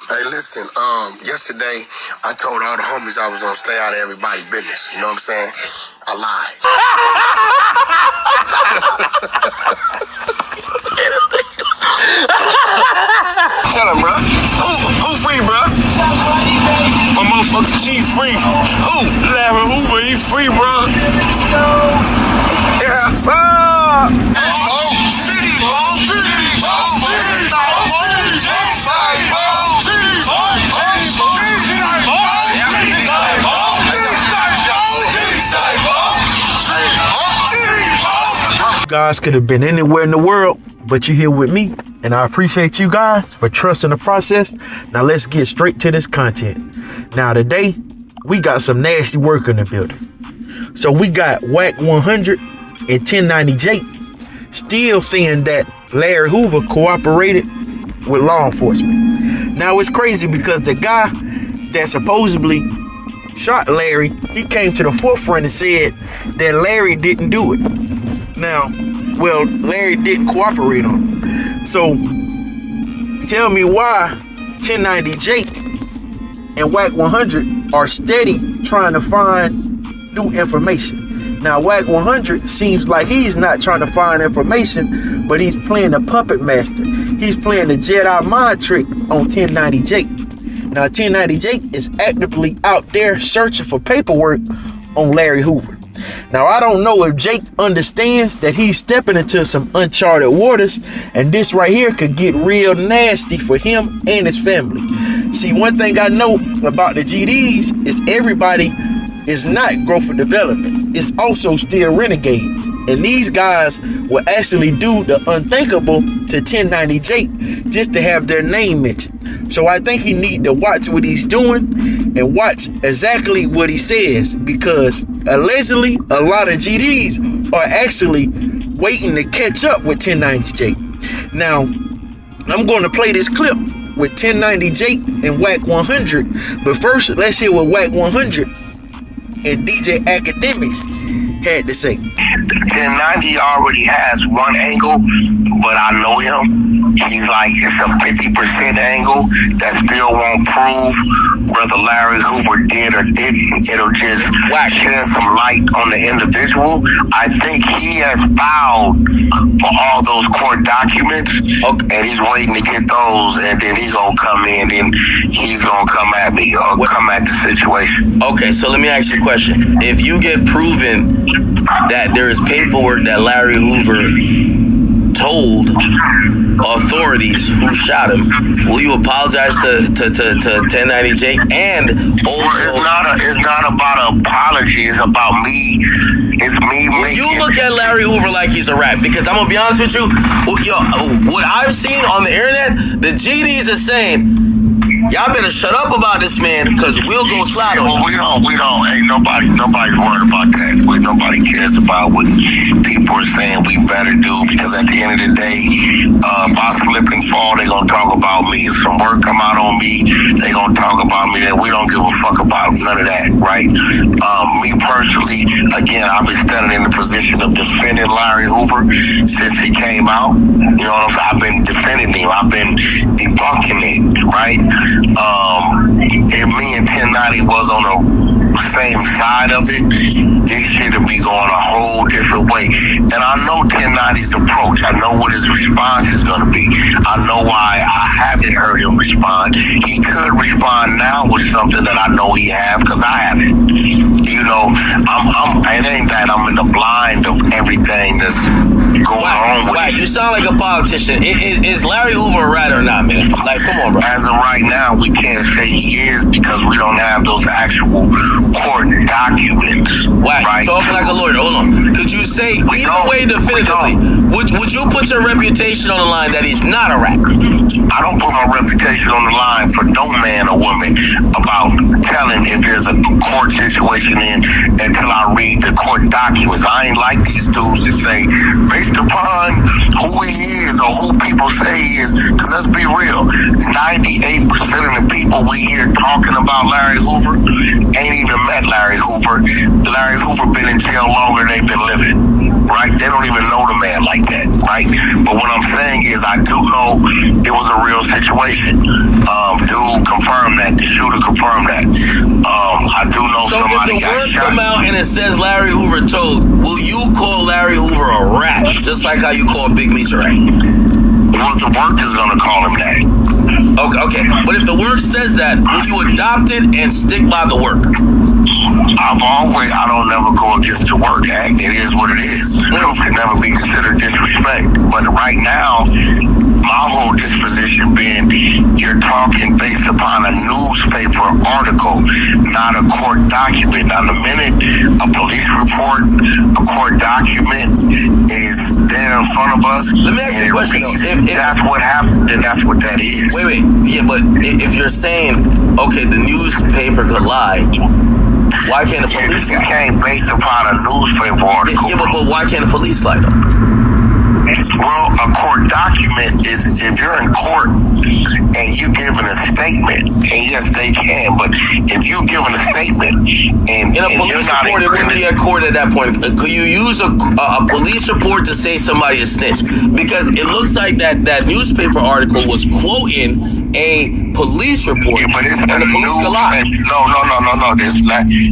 Hey, listen, yesterday I told all the homies I was gonna stay out of everybody's business. You know what I'm saying? I lied. Tell him, bro. Who free, bro? My motherfucking G free. Ooh, Larry Hoover, he free, bro. Yeah, sir. Guys could have been anywhere in the world, but you're here with me, and I appreciate you guys for trusting the process. Now let's get straight to this content. Now today, we got some nasty work in the building. So we got Wack 100 and 1090J still saying that Larry Hoover cooperated with law enforcement. Now it's crazy because the guy that supposedly shot Larry, he came to the forefront and said that Larry didn't do it. Now, well, Larry didn't cooperate on it. So, tell me why 1090J and Wack 100 are steady trying to find new information. Now, Wack 100 seems like he's not trying to find information, but he's playing the puppet master. He's playing the Jedi mind trick on 1090J. Now, 1090J is actively out there searching for paperwork on Larry Hoover. Now, I don't know if Jake understands that he's stepping into some uncharted waters, and this right here could get real nasty for him and his family. See, one thing I know about the GDs is everybody is not growth and development. It's also still renegades. And these guys will actually do the unthinkable to 1090J just to have their name mentioned. So I think he need to watch what he's doing and watch exactly what he says, because allegedly a lot of GDs are actually waiting to catch up with 1090J. Now, I'm going to play this clip with 1090J and Wack 100, but first let's hear what Wack 100 and DJ Akademiks had to say. 1090 already has one angle, but I know him. He's like, it's a 50% angle that still won't prove whether Larry Hoover did or didn't. It'll just shed some light on the individual. I think he has filed for all those court documents, and he's waiting to get those, and then he's gonna come in and he's gonna come at me or come at the situation. Okay, so let me ask you a question. If you get proven that there is paperwork that Larry Hoover told authorities who shot him, will you apologize to 1090J? And also, it's not about an apology. It's about me. It's me making. You look at Larry Hoover like he's a rat, because I'm gonna be honest with you. What I've seen on the internet, the GDs are saying, y'all better shut up about this man, because we'll go slide on him. Well, we don't. Ain't nobody's worried about that. Nobody cares about what people are saying we better do, because at the end of the day, if I slip and fall, they gonna talk about me. If some work come out on me, they gonna talk about me. That we don't give a fuck about none of that, right? Me personally, again, I've been standing in the position of defending Larry Hoover since he came out. You know what I'm saying? I've been defending him. I've been debunking it, right? If me and 1090 was on the same side of it, this shit would be going a whole different way. And I know 1090's approach. I know what his response is going to be. I know why I haven't heard him respond. He could respond now with something that I know he have, because I haven't. You know, it ain't that I'm in the blind of everything that's going on with it. You sound like a politician. Is Larry Hoover a rat or not, man? Like, come on, bro. As of right now, we can't say he is, because we don't have those actual court documents. Right? Talking like a lawyer. Hold on. Could you say either way definitively? Would you put your reputation on the line that he's not a rat? I don't put my reputation on the line for no man or woman about telling if there's a court situation in until I read the court documents. I ain't like these dudes that say, based upon who he is or who people say he is, because let's be real, 98% of the people we hear talking about Larry Hoover ain't even met Larry Hoover. Larry Hoover been in jail longer than they've been living, right? They don't even know the man like that, right? But what I'm saying is I do know it was a real situation. Dude So if the word come out and it says Larry Hoover told, will you call Larry Hoover a rat? Just like how you call Big Meech a rat? Well, the work is gonna call him that. Okay. But if the word says that, will you adopt it and stick by the work? I don't never go against the work, Act. It is what it is. Truth can never be considered disrespect. But right now, my whole disposition being you're talking based upon a newspaper article, not a court document. Now, the minute a police report, a court document is there in front of us, let me ask you a question. If that's what happened, then that's what that is. Wait. Yeah, but if you're saying, okay, the newspaper could lie, why can't the police lie? You can't base upon a newspaper article. Yeah, but why can't the police lie, though? Well, a court document is if you're in court and you're giving a statement, and yes, they can, but if you're giving a statement and in a police report, it wouldn't be a court at that point. Could you use a police report to say somebody's snitch? Because it looks like that newspaper article was quoting a police report. Yeah, but it's and the police could lie. No.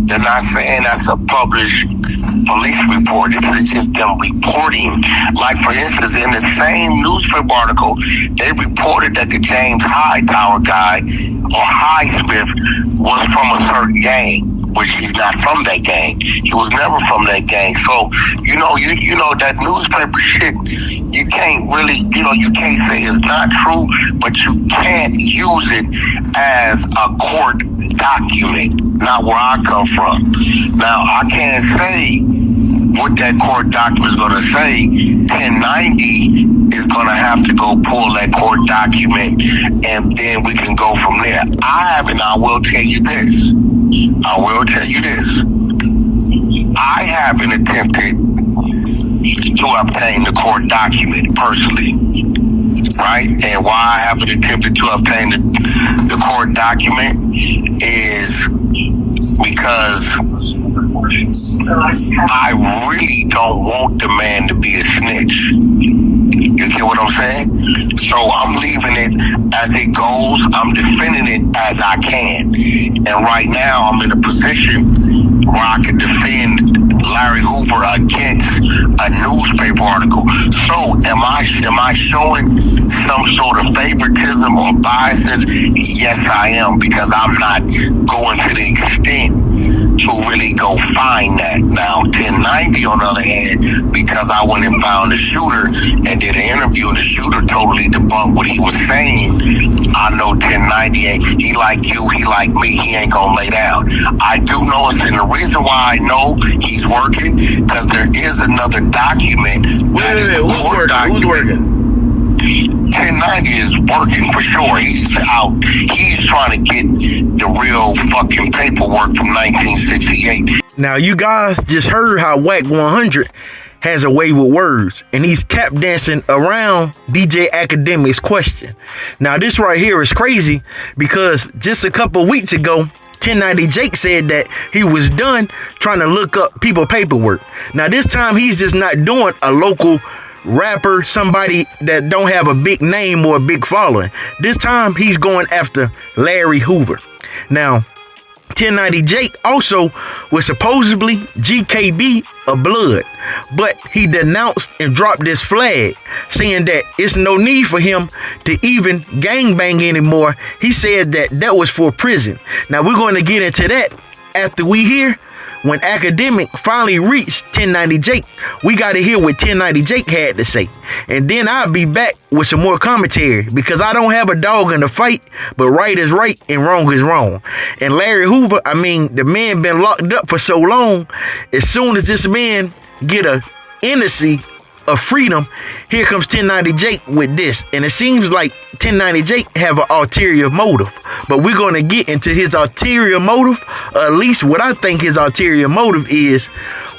They're not saying that's a published police report. This is just them reporting. Like, for instance, in the same newspaper article, they reported that the James Hightower guy, or Highsmith, was from a certain gang, which he's not from that gang. He was never from that gang. So, you know that newspaper shit, you can't really, you can't say it's not true, but you can't use it as a court document. Not where I come from. Now, I can't say what that court document is going to say. 1090 is going to have to go pull that court document, and then we can go from there. I will tell you this. I haven't attempted to obtain the court document personally, right? And why I haven't attempted to obtain the court document is because I really don't want the man to be a snitch. You get what I'm saying? So I'm leaving it as it goes. I'm defending it as I can. And right now I'm in a position where I can defend Larry Hoover against a newspaper article. So am I showing some sort of favoritism or biases? Yes, I am, because I'm not going to the extent to really go find that. Now, 1090 on the other hand, because I went and found the shooter and did an interview, and the shooter totally debunked what he was saying, I know 1090, he like you, he like me, he ain't gonna lay down. I do know it, and the reason why I know he's working, because there is another document. Who's working? 1090 is working for sure. He's out. He's trying to get the real fucking paperwork from 1968. Now, you guys just heard how Wack 100 has a way with words, and he's tap dancing around DJ Akademiks' question. Now, this right here is crazy because just a couple weeks ago, 1090 Jake said that he was done trying to look up people paperwork. Now, this time he's just not doing a local rapper, somebody that don't have a big name or a big following. This time he's going after Larry Hoover. Now, 1090 Jake also was supposedly GKB of blood, but he denounced and dropped this flag, saying that it's no need for him to even gangbang anymore. He said that was for prison. Now, we're going to get into that after we hear when Akademiks finally reached 1090 Jake. We got to hear what 1090 Jake had to say. And then I'll be back with some more commentary, because I don't have a dog in the fight, but right is right and wrong is wrong. And Larry Hoover, the man been locked up for so long. As soon as this man get a innocency of freedom, here comes 1090 Jake with this. And it seems like 1090 Jake have an ulterior motive, but we're going to get into his ulterior motive, or at least what I think his ulterior motive is,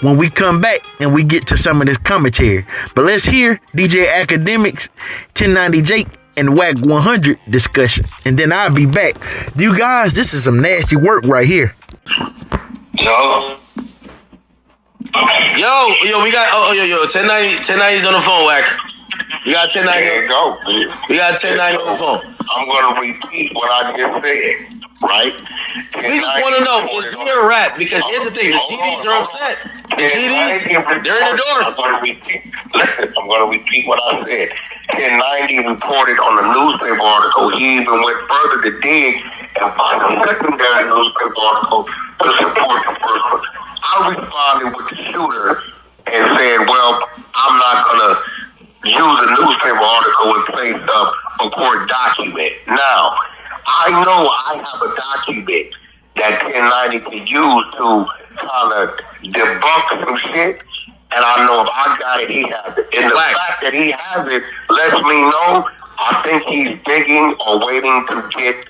when we come back and we get to some of this commentary. But let's hear DJ Akademiks, 1090 Jake, and Wack 100 discussion, and then I'll be back. You guys, this is some nasty work right here. Yo, we got 1090's on the phone, Wack. We got 1090. There you go. We got 1090 on the phone. I'm gonna repeat what I just said. right? We just want to know, is he a rat? Because here's the thing, the GDs are upset. The GDs, they're in the door. I'm going to repeat what I said. 1090 reported on the newspaper article. He even went further to dig and find a secondary newspaper article to support the first one. I responded with the shooter and said, well, I'm not going to use a newspaper article in place of a court document. Now, I know I have a document that 1090 can use to kind of debunk some shit, and I know if I got it, he has it. And the fact that he has it lets me know I think he's digging or waiting to get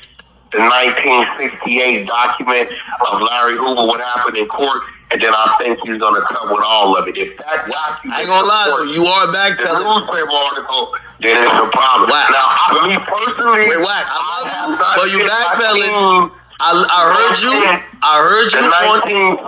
the 1968 document of Larry Hoover, what happened in court, and then I think he's going to come with all of it. If that document, I ain't gonna lie though, you are backpedaling. The newspaper article, then it's a problem. Wack. Now, me personally, wait, Wack, I love you, but you backpedaling. I heard you. The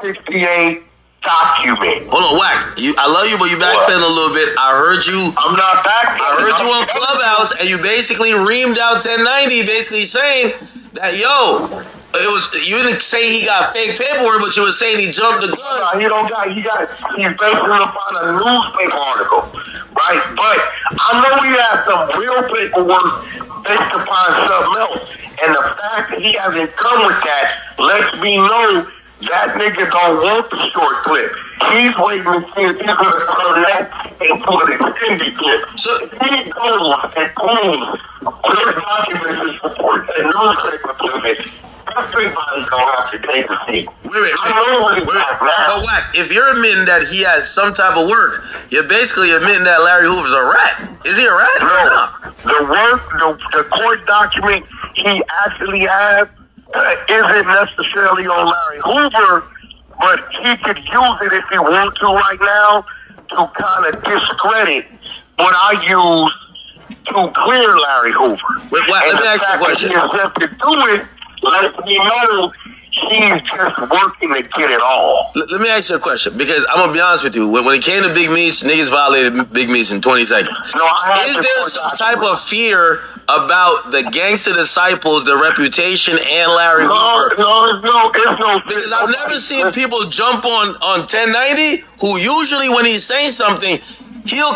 1968 document. Hold on, Wack. I love you, but you backpedaling a little bit. I heard you. I'm not backpedaling. I heard you on Clubhouse, and you basically reamed out 1090, basically saying that it was, you didn't say he got fake paperwork, but you were saying he jumped the gun. No, he's basically upon a newspaper article, right? But I know we have some real paperwork based upon something else. And the fact that he hasn't come with that lets me know that nigga don't want the short clip. He's waiting to see if he's going to turn that into an extended clip. So if he goes and pulls clear documents and supports and newspaper clippings, everybody's going to have to take a seat. Wait. But Wack, if you're admitting that he has some type of work, you're basically admitting that Larry Hoover's a rat. Is he a rat? No. The court document he actually has isn't necessarily on Larry Hoover, but he could use it if he wants to right now to kind of discredit what I use to clear Larry Hoover. Wait, Wack, let me ask you a question. And the fact that he attempted to do it lets me know he's just working to get it all. Let me ask you a question, because I'm going to be honest with you. When it came to Big Meech, niggas violated Big Meech in 20 seconds. Is there some type of fear about the Gangster Disciples, the reputation, and Larry Hoover? No, it's no. Because I've never seen people jump on 1090, who usually when he's saying something, he'll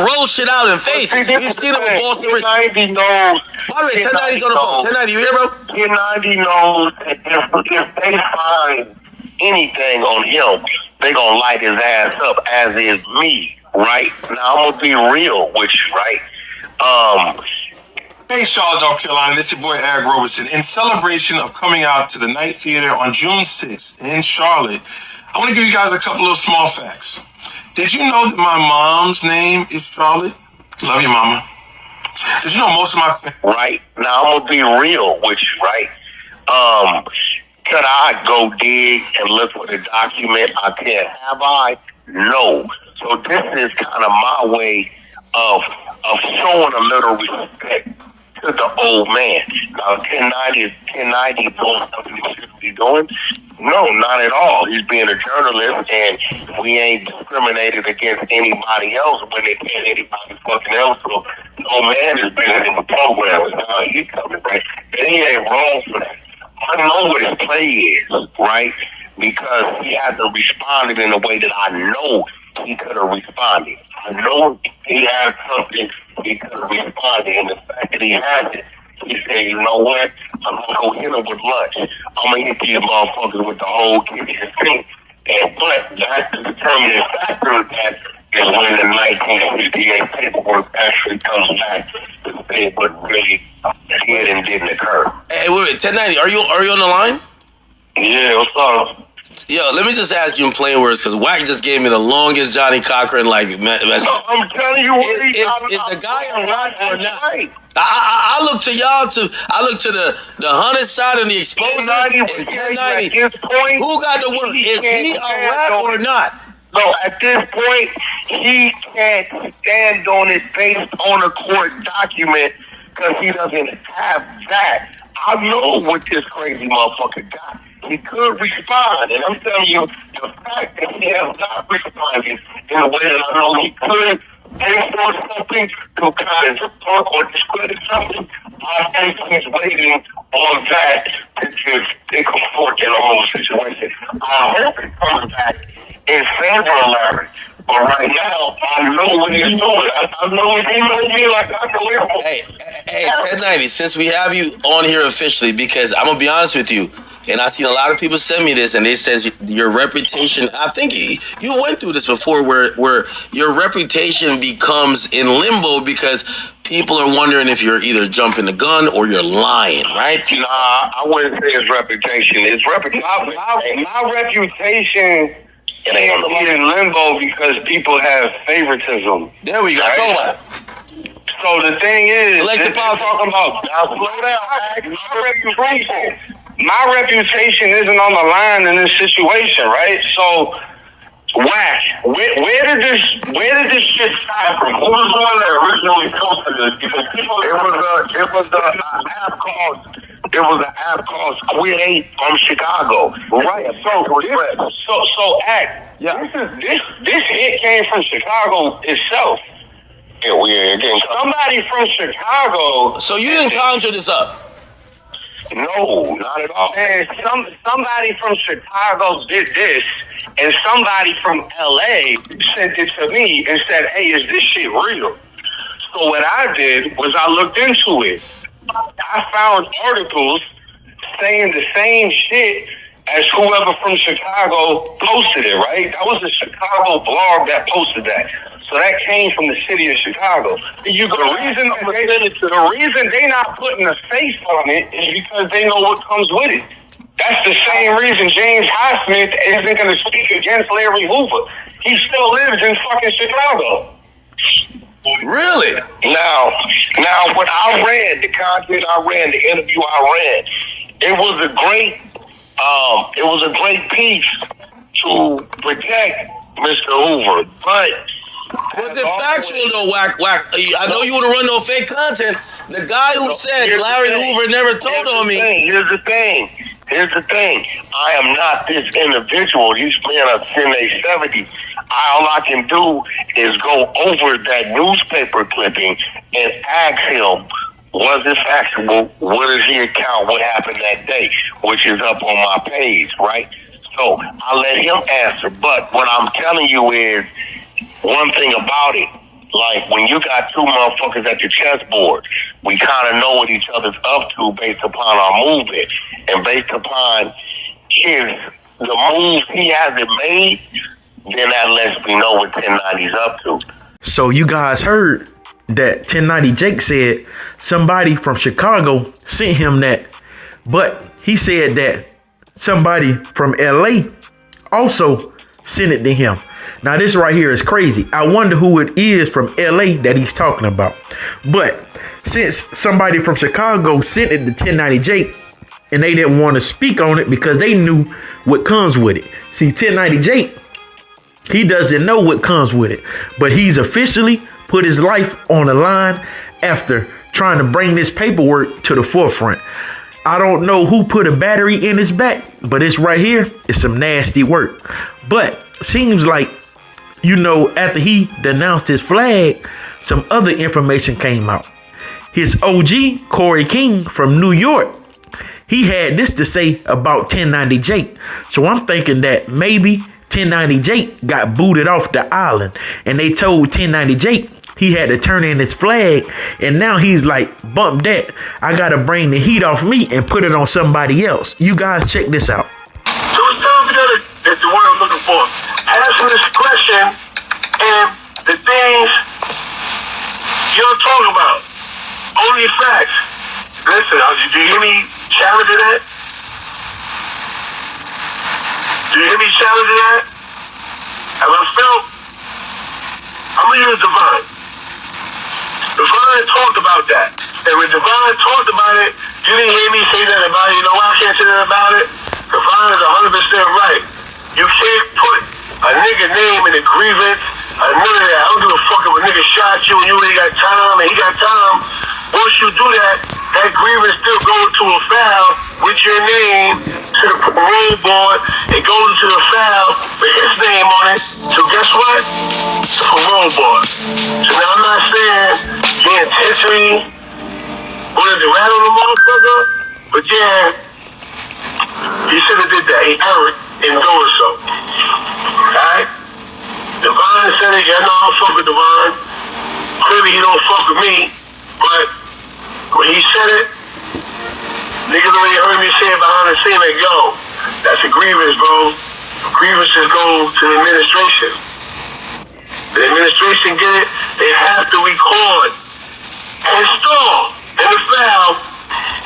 roll shit out in faces. We've seen it with Boston Rich. 1090 knows. By the way, 1090's on the phone. 1090, you here, bro? 1090 knows that if they find anything on him, they gonna light his ass up, as is me, right? Now I'm gonna be real with you, right? Hey, Charlotte, North Carolina, this is your boy Eric Robertson. In celebration of coming out to the Night Theater on June 6th in Charlotte, I want to give you guys a couple of small facts. Did you know that my mom's name is Charlotte? Love you, mama. Did you know most of my right? Now I'm gonna be real with you, right? Could I go dig and look for the document? I can. Have I? No. So this is kind of my way of showing a little respect to the old man. Now 1090 doing something he shouldn't be doing? No, not at all. He's being a journalist, and we ain't discriminated against anybody else when they can't anybody fucking else. So no man is being in the program. That's how he's coming, right? And he ain't wrong for that. I know what his play is, right? Because he hasn't responded in a way that I know he could have responded. I know he had something he could have responded, and the fact that he has it, he said, you know what? I'm going to go hit him with lunch. I'm going to hit these motherfuckers with the whole kitchen sink. But that's the determining factor of that is when the 1968 paperwork actually comes back to say what really did and didn't occur. Hey, wait, 1090, are you on the line? Yeah, what's up? Yo, let me just ask you in plain words, because Wack just gave me the longest Johnny Cochran message. I'm telling you, is the guy a rat or not? I look to y'all I look to the Hunter side and the exposers and 1090. Who got the work? Is he a rat or not? No, at this point, he can't stand on it based on a court document because he doesn't have that. I know what this crazy motherfucker got. He could respond, and I'm telling you, the fact that he has not responded in a way that I know he could, based on something to kind of support or discredit something, I think he's waiting on that to just pick a fork in the whole situation. I hope it comes back in favor of Larry. But right now, I know what he's doing. I know he knows me like I can live. Hey, 1090, since we have you on here officially, because I'm going to be honest with you, and I've seen a lot of people send me this, and they said your reputation, I think you went through this before, where your reputation becomes in limbo because people are wondering if you're either jumping the gun or you're lying, right? Nah, I wouldn't say his reputation. His reputation. My reputation ain't in limbo because people have favoritism. There we go. Right? Talk about it. So the thing is, Selective politics. Talking about slow down. My reputation isn't on the line in this situation, right? So, Wack, where did this shit start from? Who was the one that originally posted this? Because it was an app called Squid 8 from Chicago. Right. So Act. Yeah. This hit came from Chicago itself. Yeah, weird. Somebody from Chicago. So you didn't conjure this up? No, not at all. And somebody from Chicago did this, and somebody from LA sent it to me and said, "Hey, is this shit real?" So what I did was I looked into it. I found articles saying the same shit as whoever from Chicago posted it, right? That was the Chicago blog that posted that. So that came from the city of Chicago. The reason they not putting a face on it is because they know what comes with it. That's the same reason James Highsmith isn't going to speak against Larry Hoover. He still lives in fucking Chicago. Really? Now, what I read, the content I read, the interview I read, it was a great piece to protect Mr. Hoover, but was it factual though, Wack? I know you want to run no fake content. The guy who said Larry Hoover never told on me. Here's the thing. I am not this individual. These men are in their 70s. All I can do is go over that newspaper clipping and ask him, was it factual? What does he account what happened that day? Which is up on my page, right? So I let him answer. But what I'm telling you is, one thing about it, like when you got two motherfuckers at the chessboard, we kind of know what each other's up to based upon our movement and based upon the moves he hasn't made. Then that lets me know what 1090's up to. So you guys heard that 1090 Jake said somebody from Chicago sent him that, but he said that somebody from LA also sent it to him. Now this right here is crazy. I wonder who it is from LA that he's talking about. But since somebody from Chicago sent it to 1090 Jake and they didn't want to speak on it because they knew what comes with it. See, 1090 Jake, he doesn't know what comes with it, but he's officially put his life on the line after trying to bring this paperwork to the forefront. I don't know who put a battery in his back, but it's right here. It's some nasty work. But seems like, after he denounced his flag, some other information came out. His OG, Cory King from New York, he had this to say about 1090 Jake. So I'm thinking that maybe 1090 Jake got booted off the island and they told 1090 Jake he had to turn in his flag, and now he's like, bump that. I gotta bring the heat off me and put it on somebody else. You guys check this out. So it's time together. That's the word I'm looking for. Answer this question and the things you don't talk about. Only facts. Listen, do you hear me challenging that? Do you hear me challenging that? Have I felt? I'm gonna use Divine. Divine talked about that. And when Divine talked about it, you didn't hear me say that about it. You know why I can't say that about it? Divine is 100% right. You can't put a nigga name in a grievance. None of that. I don't give a fuck if a nigga shot you and you ain't got time and he got time. Once you do that, that grievance still goes to a file with your name to the parole board. It goes to the file with his name on it. So guess what? The parole board. So now I'm not saying you intentionally wanted to rattle the motherfucker, but yeah, he should have did that. He erred in doing so. Alright? Divine said it, yeah, no, I don't fuck with Divine. Clearly he don't fuck with me, but when he said it, niggas already heard me say it behind the scene, like, yo, that's a grievance, bro. Grievances go to the administration. The administration get it, they have to record and store in the file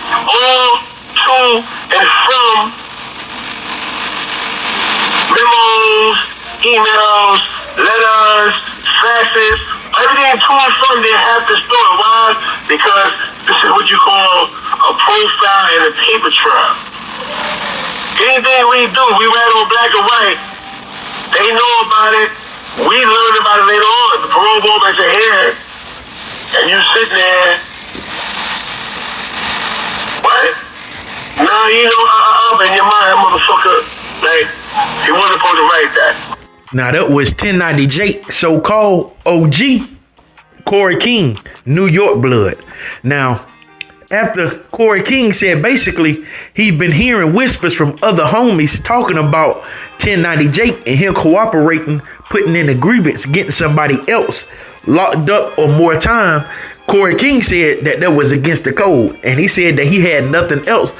all to and from memos, emails, letters, faxes, everything to and from they have to store it. Why? Because this is what you call a profile and a paper trail. Anything we do, we write on black and white. They know about it. We learn about it later on. The parole board makes it here, and you sitting there. What? Nah, you know, up in your mind, motherfucker. Like, he wasn't supposed to write that. Now that was 1090 Jake, so-called OG, Cory King, New York blood. Now, after Cory King said basically he's been hearing whispers from other homies talking about 1090 Jake and him cooperating, putting in a grievance, getting somebody else locked up or more time, Cory King said that was against the code, and he said that he had nothing else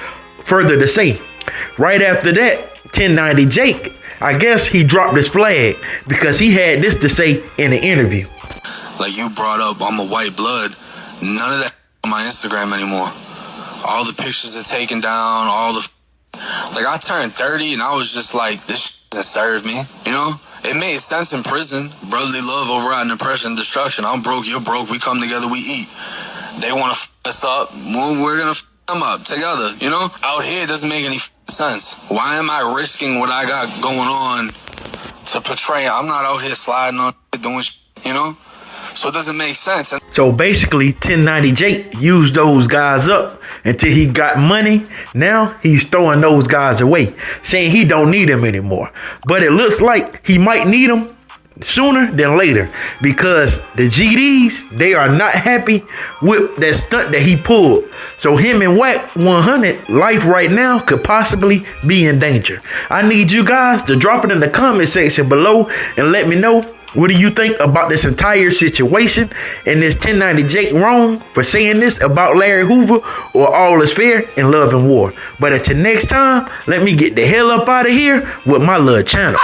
further to say. Right after that, 1090 Jake, I guess he dropped his flag because he had this to say in an interview. Like you brought up, I'm a white blood. None of that on my Instagram anymore. All the pictures are taken down, like I turned 30 and I was just like, this doesn't serve me, you know? It made sense in prison. Brotherly love, overriding oppression, destruction. I'm broke, you're broke, we come together, we eat. They want to us up, we're going to them up together, you know? Out here, it doesn't make any sense. Why am I risking what I got going on to portray? I'm not out here sliding on doing you know? So it doesn't make sense. So basically, 1090 Jake used those guys up until he got money. Now he's throwing those guys away, saying he don't need them anymore. But it looks like he might need them sooner than later, because the GDs, they are not happy with that stunt that he pulled. So him and Wack 100 life right now could possibly be in danger. I need you guys to drop it in the comment section below and let me know, what do you think about this entire situation? And is 1090 Jake wrong for saying this about Larry Hoover, or all is fair in love and war? But until next time, let me get the hell up out of here with my little channel.